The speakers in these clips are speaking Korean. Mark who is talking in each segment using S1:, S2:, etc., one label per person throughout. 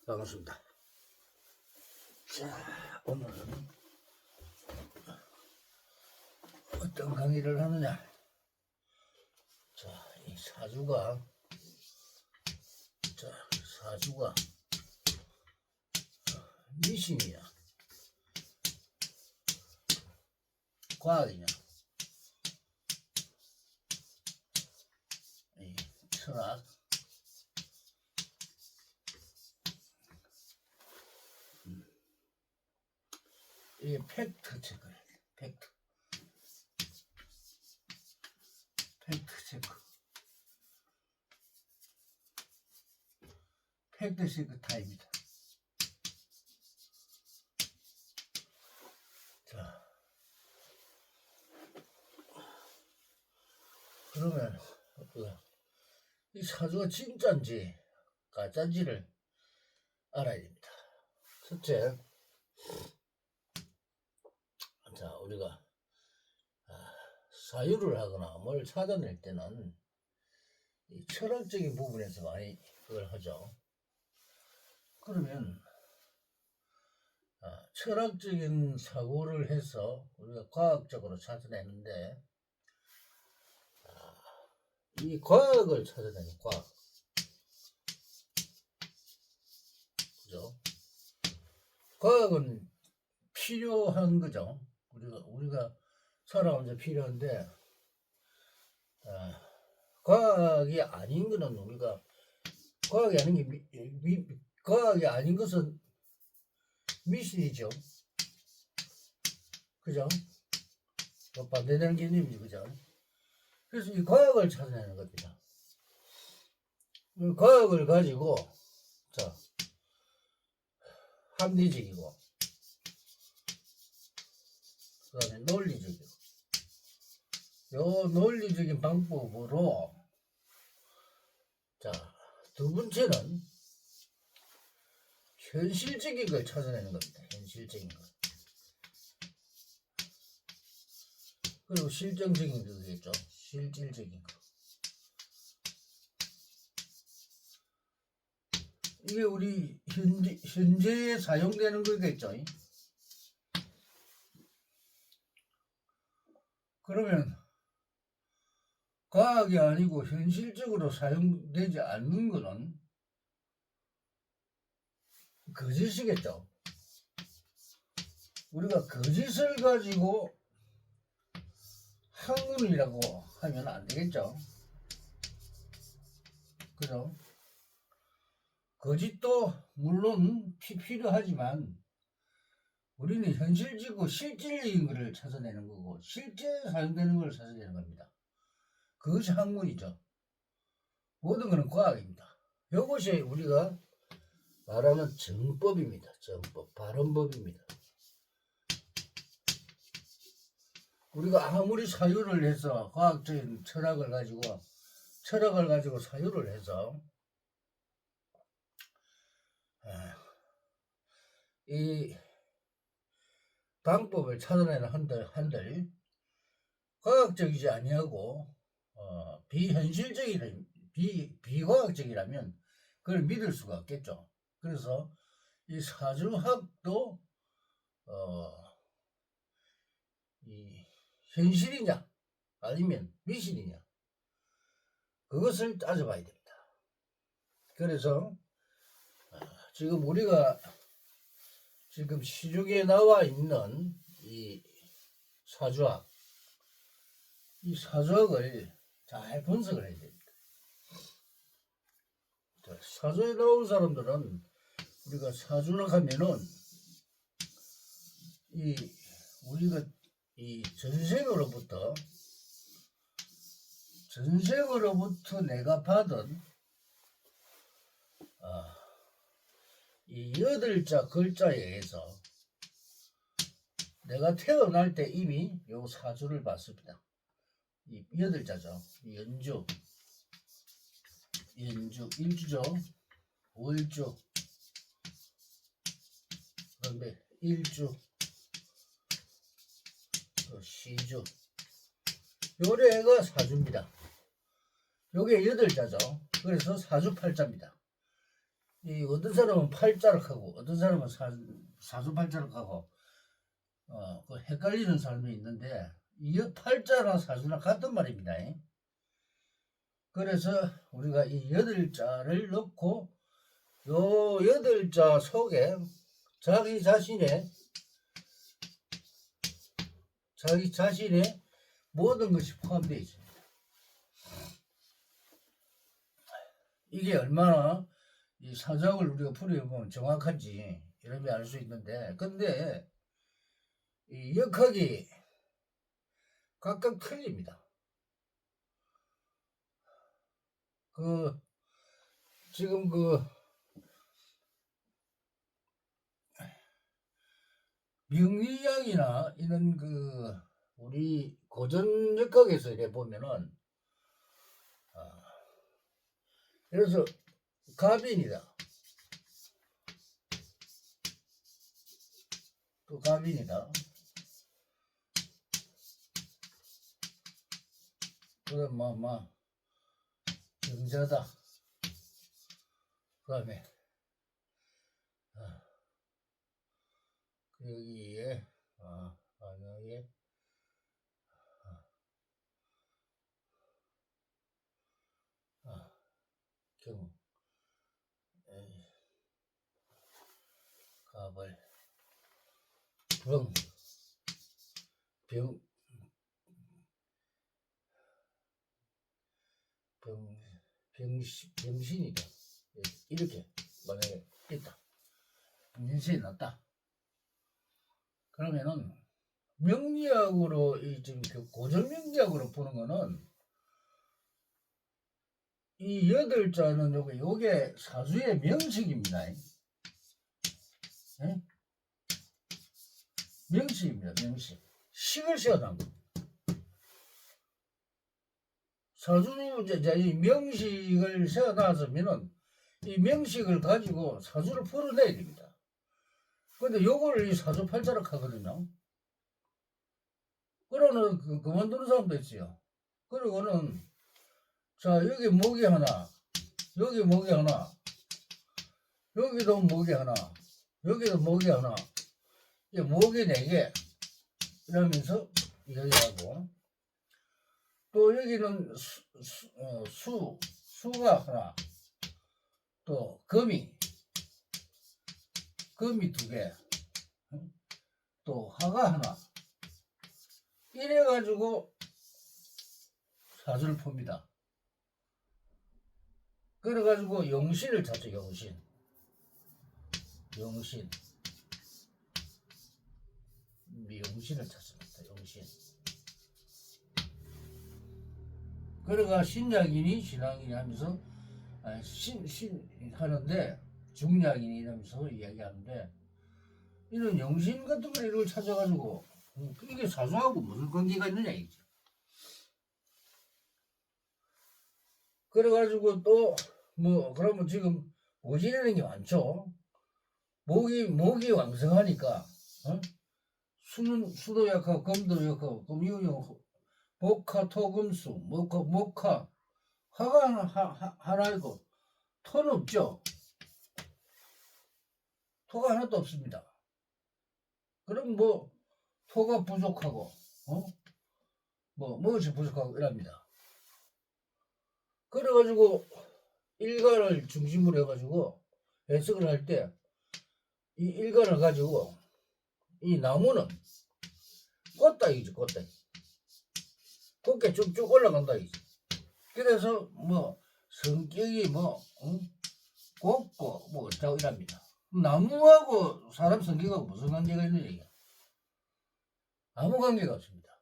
S1: 반갑습니다. 자, 오늘은 어떤 강의를 하느냐. 자, 이 사주가 미신이냐, 과학이냐, 이 철학, 이게 팩트 체크를 해야 돼. 팩트 체크. 팩트 체크 타입이다. 자, 그러면 이 사주가 진짜인지 가짜인지를 알아야 됩니다. 첫째, 자, 우리가 사유를 하거나 뭘 찾아낼 때는 이 철학적인 부분에서 많이 그걸 하죠. 그러면 철학적인 사고를 해서 우리가 과학적으로 찾아내는데, 이 과학을 찾아내는 과학, 그죠? 과학은 필요한 거죠. 우리가 살아가면서 필요한데, 과학이 아닌 거는 우리가 과학이 아닌 것은 미신이죠. 그죠? 반대되는 개념이죠. 그죠? 그래서 이 과학을 찾아내는 겁니다. 이 과학을 가지고, 자, 합리적이고, 그 다음에 논리적이고, 요 논리적인 방법으로, 자, 두 번째는 현실적인 걸 찾아내는 겁니다. 현실적인 것. 그리고 실정적인 거겠죠. 실질적인 거. 이게 우리 현재에 사용되는 거겠죠. 그러면 과학이 아니고 현실적으로 사용되지 않는 거는 거짓이겠죠. 우리가 거짓을 가지고 학문이라고 하면 안 되겠죠. 그죠? 거짓도 물론 필요하지만 우리는 현실적이고 실질적인 것을 찾아내는 거고 실제 사용되는 걸 찾아내는 겁니다. 그것이 학문이죠. 모든 것은 과학입니다. 이것이 우리가 말하는 정법입니다. 정법, 발언법입니다. 우리가 아무리 사유를 해서 과학적인 철학을 가지고 사유를 해서 이 방법을 찾아내는 한들 과학적이지 아니하고 비과학적이라면 그걸 믿을 수가 없겠죠. 그래서 이 사주학도 이 현실이냐 아니면 미신이냐 그것을 따져봐야 됩니다. 그래서 지금 우리가 지금 시중에 나와 있는 이 사주학을 잘 분석을 해야 됩니다. 사주에 나온 사람들은 우리가 사주학 하면은 우리가 이 전생으로부터 내가 받은 이 8자 글자에 의해서 내가 태어날 때 이미 요 사주를 봤습니다. 이 8자죠. 연주, 일주죠. 월주, 그다음에 일주, 시주. 요래가 사주입니다. 요게 8자죠. 그래서 사주팔자입니다. 이 어떤 사람은 팔자락하고 어떤 사람은 사주팔자락하고 그 헷갈리는 사람이 있는데 이 팔자나 사주나 같은 말입니다. 그래서 우리가 이 8자를 넣고 요 8자 속에 자기 자신의 모든 것이 포함되어 있습니다. 이게 얼마나 이 사정을 우리가 풀어보면 정확한지 이런 알 수 있는데, 근데 이 역학이 각각 틀립니다. 지금 명리학이나 이런 우리 고전 역학에서 이래 보면은 그래서 갑인이다. 또 갑인이다. 그다음 병자다. 그다음에 여기에 만약에 경우 갑을 병신이다. 이렇게 만약에 있다. 병신이 났다. 그러면은 명리학으로 지금 고전 명리학으로 보는 거는 이 8자는 요게 사주의 명식입니다. 네? 명식입니다. 명식. 식을 세워놓은 거. 사주 이 명식을 세워놨으면은 이 명식을 가지고 사주를 풀어내야 됩니다. 근데 요걸 이 사주팔자락 하거든요. 그러는 그만두는 사람도 있어요. 그리고는 자, 여기 목이 하나, 여기 목이 하나, 여기도 목이 하나, 여기도 목이 하나, 이게 목이 4개 이러면서 이야기하고, 또 여기는 수가 하나, 또 금이 2개, 또 화가 하나, 이래가지고 사주를 풉니다. 그래가지고 용신을 찾죠. 용신을 찾습니다. 용신. 그래가 신약이니 신앙이니 하면서 하는데 중약이니 이러면서 이야기하는데, 이런 용신 같은 걸 이걸 찾아가지고 이게 사주하고 무슨 관계가 있느냐 이거죠. 그래가지고 또 그러면 지금 모지르는 게 많죠. 목이 왕성하니까 수도 약하고 금도 약하고 금이요 목화 토금수 목화 화가 하나 있고 토는 없죠. 토가 하나도 없습니다. 그럼 토가 부족하고 무엇이 부족하고 이랍니다. 그래가지고 일간을 중심으로 해가지고 해석을 할 때 이 일간을 가지고 이 나무는 꽃다이지. 곱게 쭉쭉 올라간다 이지. 그래서 성격이 곱고 어쩌고 이랍니다. 나무하고 사람 성격하고 무슨 관계가 있는 얘기야? 아무 관계가 없습니다.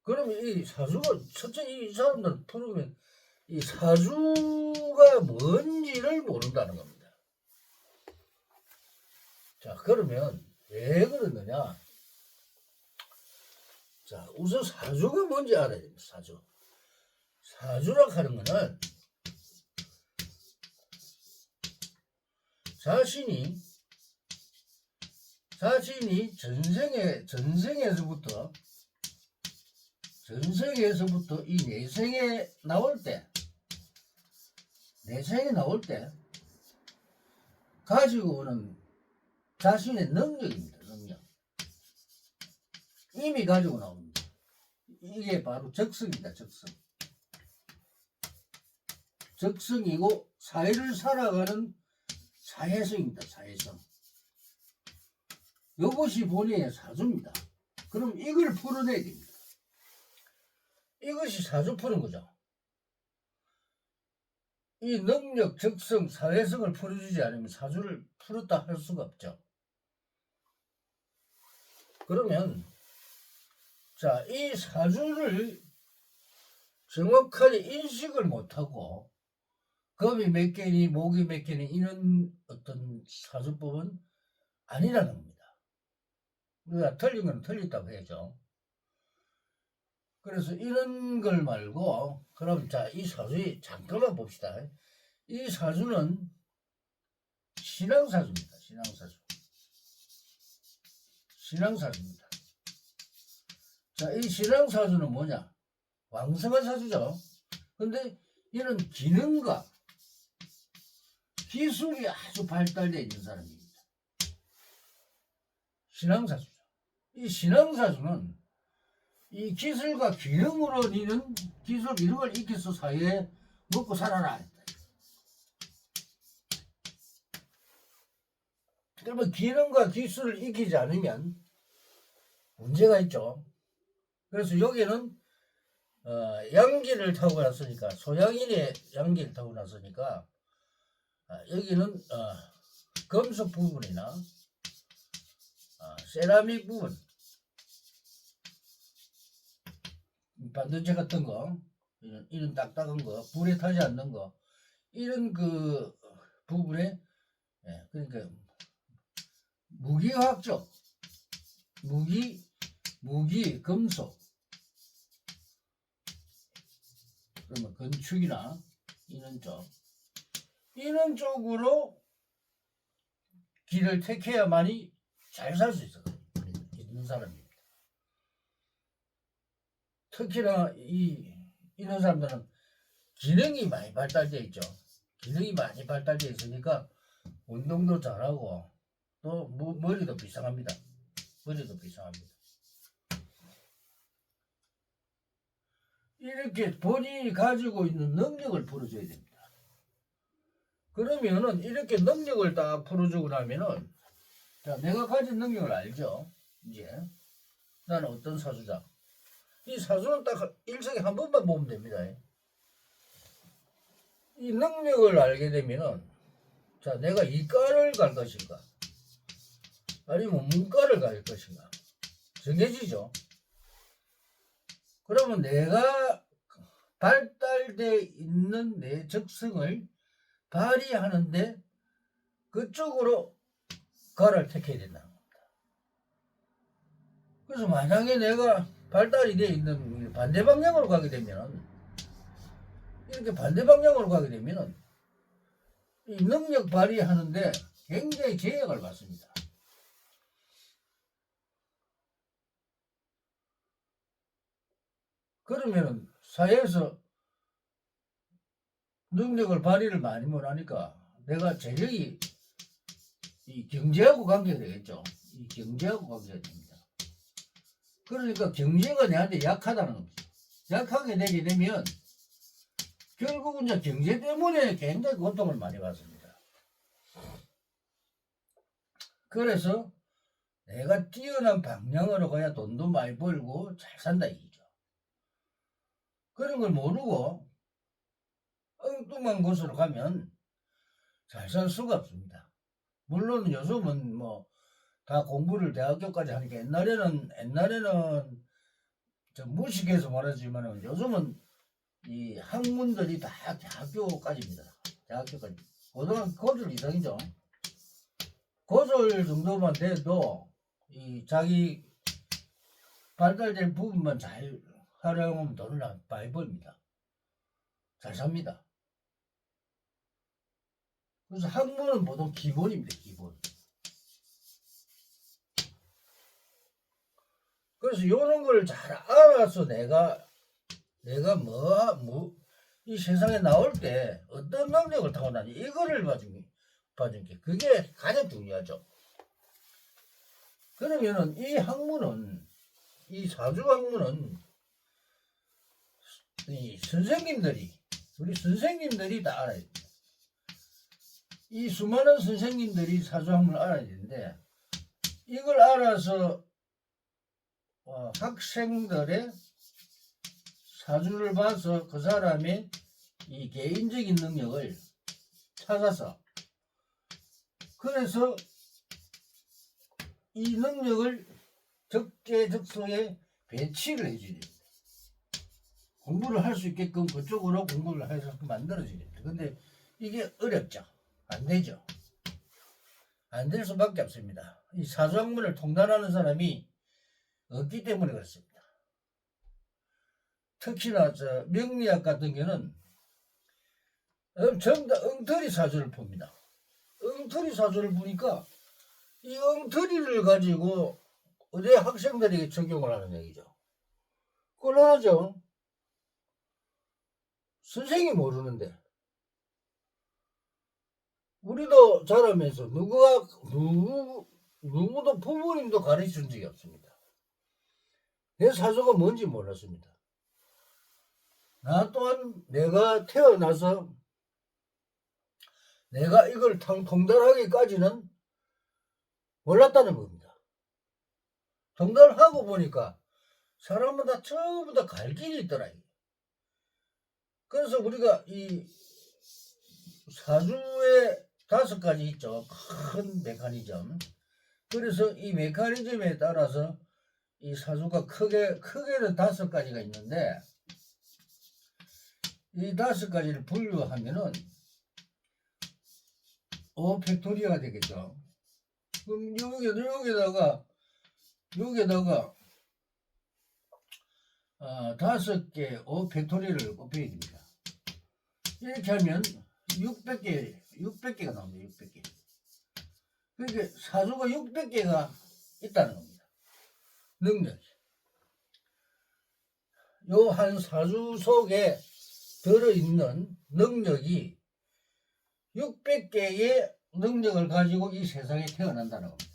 S1: 그러면 이 사주가 첫째 이 사람들 풀으면 이 사주가 뭔지를 모른다는 겁니다. 자, 그러면 왜 그러느냐? 자, 우선 사주가 뭔지 알아야 됩니다. 사주라고 하는 거는 자신이 전생에서부터 이 내생에 나올 때 대생이 나올 때 가지고 오는 자신의 능력입니다. 능력. 이미 가지고 나옵니다. 이게 바로 적성입니다. 적성. 적성이고 사회를 살아가는 사회성입니다. 사회성. 이것이 본인의 사주입니다. 그럼 이걸 풀어내야 됩니다. 이것이 사주 푸는 거죠. 이 능력, 적성, 사회성을 풀어주지 않으면 사주를 풀었다 할 수가 없죠. 그러면 자, 이 사주를 정확하게 인식을 못하고 금이 몇 개니 목이 몇 개니 이런 어떤 사주법은 아니라는 겁니다. 우리가 틀린 건 틀렸다고 해야죠. 그래서 이런 걸 말고 그럼 자, 이 사주에 잠깐만 봅시다. 이 사주는 신앙사주입니다. 신앙사주. 신앙사주입니다. 자, 이 신앙사주는 뭐냐? 왕성한 사주죠. 근데 이런 기능과 기술이 아주 발달되어 있는 사람입니다. 신앙사주죠. 이 신앙사주는 이 기술과 기능으로 니는 기술 이런 걸 익혀서 사회에 먹고 살아라. 그러면 기능과 기술을 익히지 않으면 문제가 있죠. 그래서 여기는 양기를 타고 났으니까 소양인의 양기를 타고 났으니까 여기는 금속 부분이나 세라믹 부분, 반도체 같은 거, 이런 딱딱한 거, 불에 타지 않는 거, 이런 그 부분에 그러니까 무기화학적, 무기, 금속, 그러면 건축이나 이런 쪽으로 길을 택해야만이 잘 살 수 있는 사람입니다. 특히나 이런 사람들은 기능이 많이 발달되어 있죠. 기능이 많이 발달되어 있으니까 운동도 잘하고 또 머리도 비상합니다. 머리도 비상합니다. 이렇게 본인이 가지고 있는 능력을 풀어줘야 됩니다. 그러면은 이렇게 능력을 딱 풀어주고 나면은 자, 내가 가진 능력을 알죠. 이제 나는 어떤 사주자. 이 사주는 딱 일생에 한 번만 보면 됩니다. 이 능력을 알게 되면은 자, 내가 이과를 갈 것인가 아니면 문과를 갈 것인가 정해지죠. 그러면 내가 발달되어 있는 내 적성을 발휘하는데 그쪽으로 과를 택해야 된다는 겁니다. 그래서 만약에 내가 발달이 되어 있는 반대 방향으로 가게 되면 이렇게 반대 방향으로 가게 되면 이 능력 발휘하는데 굉장히 제약을 받습니다. 그러면 사회에서 능력을 발휘를 많이 못하니까 내가 재력이 이 경제하고 관계가 되겠죠. 이 경제하고 관계가 됩니다. 그러니까 경제가 내한테 약하다는 겁니다. 약하게 되게 되면 결국은 이제 경제 때문에 굉장히 고통을 많이 받습니다. 그래서 내가 뛰어난 방향으로 가야 돈도 많이 벌고 잘 산다 이거죠. 그런 걸 모르고 엉뚱한 곳으로 가면 잘 살 수가 없습니다. 물론 요즘은 뭐 다 공부를 대학교까지 하니까 옛날에는 좀 무식해서 말하지만 요즘은 이 학문들이 다 대학교까지입니다. 대학교까지. 고졸 이상이죠. 고졸 정도만 돼도 이 자기 발달된 부분만 잘 활용하면 돈을 많이 벌입니다. 잘 삽니다. 그래서 학문은 보통 기본입니다. 기본. 그래서 이런 걸 잘 알아서 내가 이 세상에 나올 때 어떤 능력을 타고나니 이거를 봐준 게 그게 가장 중요하죠. 그러면은 이 학문은 이 사주 학문은 이 선생님들이 우리 선생님들이 다 알아야 돼요. 이 수많은 선생님들이 사주 학문을 알아야 되는데 이걸 알아서 학생들의 사주를 봐서 그 사람의 이 개인적인 능력을 찾아서 그래서 이 능력을 적재적소에 배치를 해줘야 됩니다. 공부를 할 수 있게끔 그쪽으로 공부를 해서 만들어줘야 됩니다. 근데 이게 어렵죠. 안 되죠. 안 될 수밖에 없습니다. 이 사주학문을 통달하는 사람이 없기 때문에 그렇습니다. 특히나 명리학 같은 경우는 전부 다 엉터리 사주를 봅니다. 엉터리 사주를 보니까 이 엉터리를 가지고 어제 학생들에게 적용을 하는 얘기죠. 곤란하죠. 선생이 모르는데 우리도 자라면서 누구도 부모님도 가르쳐준 적이 없습니다. 내 사주가 뭔지 몰랐습니다. 나 또한 내가 태어나서 내가 이걸 통달하기까지는 몰랐다는 겁니다. 통달하고 보니까 사람마다 전부 다 갈 길이 있더라. 그래서 우리가 이 사주에 5가지 있죠. 큰 메커니즘. 그래서 이 메커니즘에 따라서 이 사주가 크게는 5가지가 있는데 이 5가지를 분류하면은 5팩토리아가 되겠죠. 그럼 여기다가 5개 5팩토리아를 곱해야 됩니다. 이렇게 하면 600개가 나옵니다. 600개. 그러니까 사주가 600개가 있다는 겁니다. 능력이. 요 한 사주 속에 들어있는 능력이 600개의 능력을 가지고 이 세상에 태어난다는 겁니다.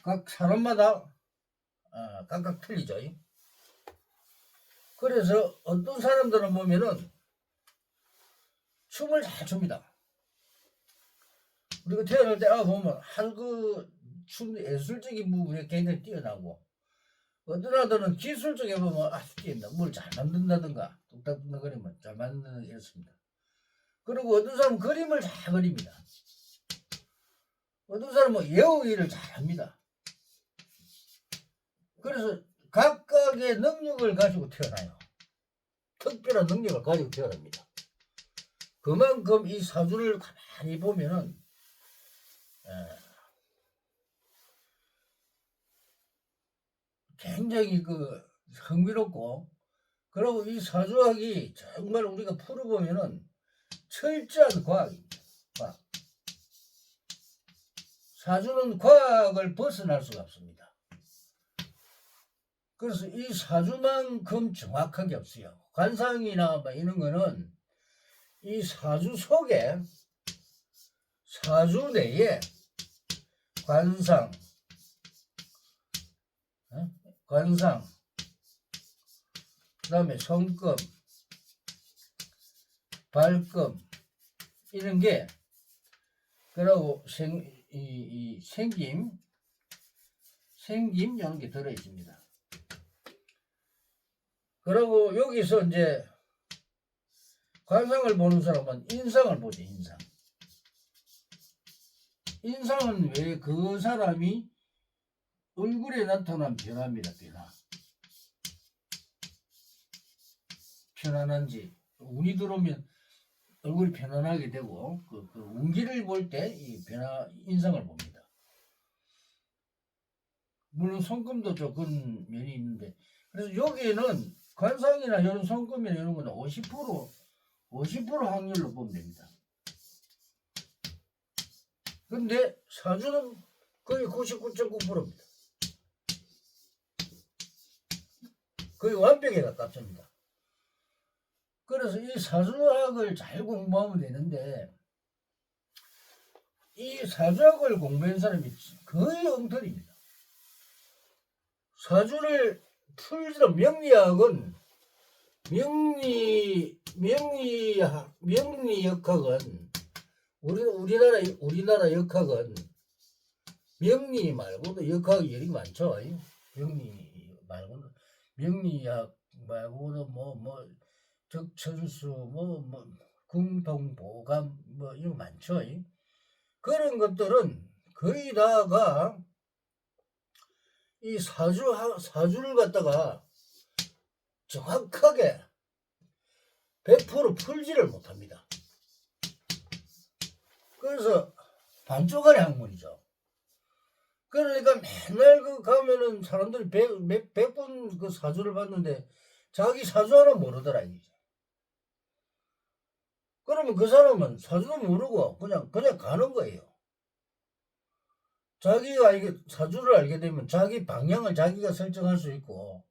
S1: 각 사람마다 각각 틀리죠. 그래서 어떤 사람들은 보면은 춤을 잘 춥니다. 우리가 태어날 때 보면 춤 예술적인 부분에 굉장히 뛰어나고 어떤 아들은 기술적에 보면 아주 뛰어나 뭘 잘 만든다든가 뚝딱뚝딱거리면 잘 만드는 이렇습니다. 그리고 어떤 사람은 그림을 잘 그립니다. 어떤 사람은 예우기를 잘합니다. 그래서 각각의 능력을 가지고 태어나요. 특별한 능력을 가지고 태어납니다. 그만큼 이 사주를 가만히 보면은 굉장히 흥미롭고 그리고 이 사주학이 정말 우리가 풀어보면은 철저한 과학입니다. 과학. 사주는 과학을 벗어날 수가 없습니다. 그래서 이 사주만큼 정확한 게 없어요. 관상이나 이런 거는 이 사주 속에 사주 내에 관상, 그 다음에 성금, 발금 이런 게 그리고 생김 이런 게 들어 있습니다. 그리고 여기서 이제 관상을 보는 사람은 인상을 보죠. 인상은 왜 그 사람이 얼굴에 나타난 변화입니다. 편안한지 운이 들어오면 얼굴이 편안하게 되고 그 운기를 볼 때 이 인상을 봅니다. 물론 손금도 조금 면이 있는데 그래서 여기에는 관상이나 이런 손금이나 이런 거는 50% 확률로 보면 됩니다. 근데 사주는 거의 99.9%입니다. 거의 완벽에 가깝습니다. 그래서 이 사주학을 잘 공부하면 되는데 이 사주학을 공부한 사람이 거의 엉터리입니다. 사주를 풀지는 명리학은 명리역학은 우리나라 역학은 명리 말고도 역학이 여기 많죠. 명리 말고는 명리학 말고도 뭐 적천수 뭐 궁통보감 뭐 이런 거 많죠. 그런 것들은 거의 다가 이 사주를 갖다가 정확하게 100% 풀지를 못합니다. 그래서 반쪽짜리 학문이죠. 그러니까 맨날 그 가면은 사람들이 100번 그 사주를 봤는데 자기 사주 하나 모르더라 이게. 그러면 그 사람은 사주도 모르고 그냥 가는 거예요. 자기가 이게 사주를 알게 되면 자기 방향을 자기가 설정할 수 있고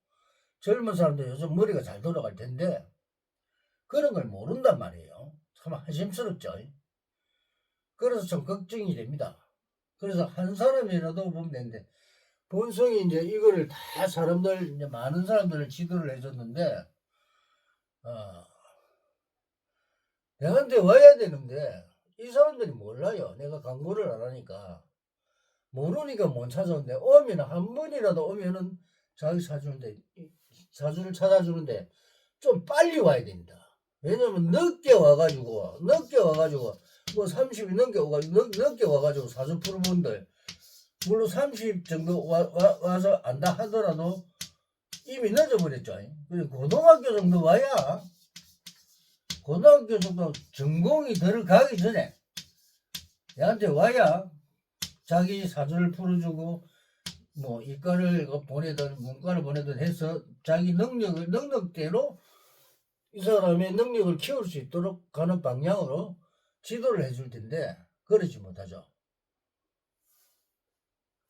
S1: 젊은 사람들 요즘 머리가 잘 돌아갈 텐데 그런 걸 모른단 말이에요. 참 한심스럽죠. 그래서 좀 걱정이 됩니다. 그래서 한 사람이라도 보면 되는데 본성이 이제 이거를 다 사람들 이제 많은 사람들을 지도를 해줬는데 내한테 와야 되는데 이 사람들이 몰라요. 내가 광고를 안 하니까 모르니까 못 찾아오는데 오면 한 번이라도 오면은 자기 사주를 찾아주는데 좀 빨리 와야 됩니다. 왜냐면 늦게 와가지고 뭐 30이 늦게 와가지고 사주 푸는 분들 물론 30 정도 와서 안다 하더라도 이미 늦어버렸죠. 고등학교 정도 와야 고등학교 정도 전공이 들어가기 전에 얘한테 와야 자기 사주를 풀어주고 뭐 이과를 보내든 문과를 보내든 해서 자기 능력대로 이 사람의 능력을 키울 수 있도록 가는 방향으로 지도를 해줄 텐데 그러지 못하죠.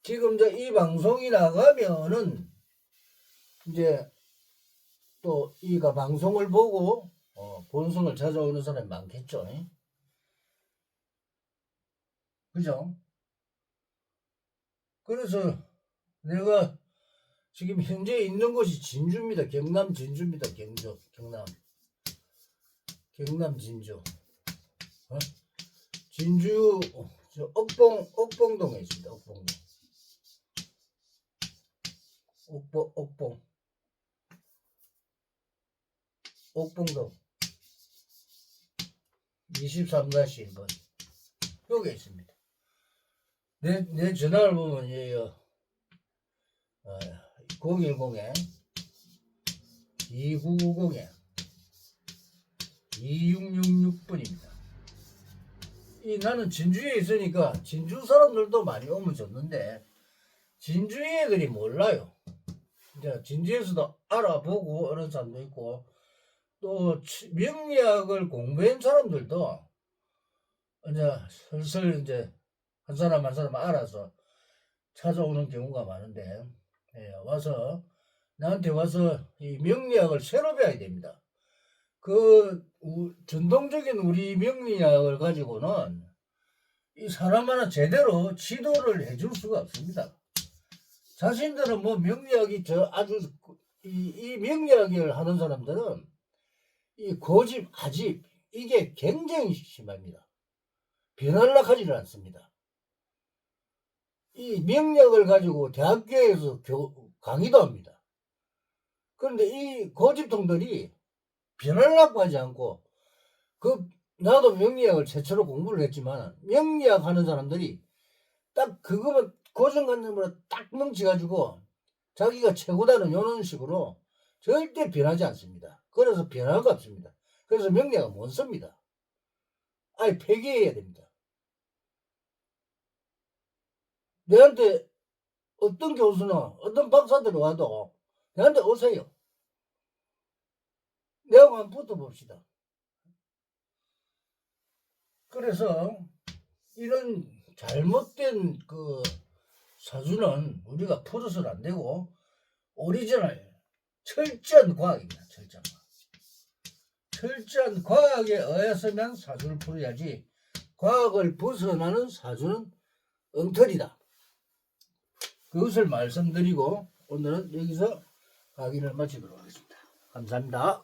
S1: 지금 이제 이 방송이 나가면은 이제 또 이가 방송을 보고 본성을 찾아오는 사람이 많겠죠. 그죠? 그래서 내가 지금 현재 있는 곳이 진주입니다. 경남 진주입니다. 경남 진주. 진주 옥봉동에 있습니다. 옥봉동 23-1번 여기 있습니다. 내 전화를 보면 010에 2990에 2666번입니다. 나는 진주에 있으니까 진주 사람들도 많이 오면 좋는데 진주 애들이 몰라요. 이제 진주에서도 알아보고 어느 사람도 있고 또 명리학을 공부한 사람들도 이제 슬슬 이제 한 사람 알아서 찾아오는 경우가 많은데 나한테 와서 이 명리학을 새로 배워야 됩니다. 그 전통적인 우리 명리학을 가지고는 이 사람 하나 제대로 지도를 해줄 수가 없습니다. 자신들은 뭐 명리학이 아주 이 명리학을 하는 사람들은 이 고집, 아집 이게 굉장히 심합니다. 변하려고 하지를 않습니다. 이 명리학을 가지고 대학교에서 강의도 합니다. 그런데 이 고집통들이 변하려고 하지 않고 나도 명리학을 최초로 공부를 했지만 명리학 하는 사람들이 딱 그거만 고정관념으로 딱 뭉쳐가지고 자기가 최고다는 이런 식으로 절대 변하지 않습니다. 그래서 변화가 없습니다. 그래서 명리학은 못 씁니다. 아예 폐기해야 됩니다. 내한테 어떤 교수나 어떤 박사들이 와도 내한테 오세요. 내하고 한번 붙어봅시다. 그래서 이런 잘못된 그 사주는 우리가 풀어서는 안 되고 오리지널 철저한 과학입니다. 철저한 과학에 의해서만 사주를 풀어야지 과학을 벗어나는 사주는 엉터리다. 그것을 말씀드리고 오늘은 여기서 강의를 마치도록 하겠습니다. 감사합니다.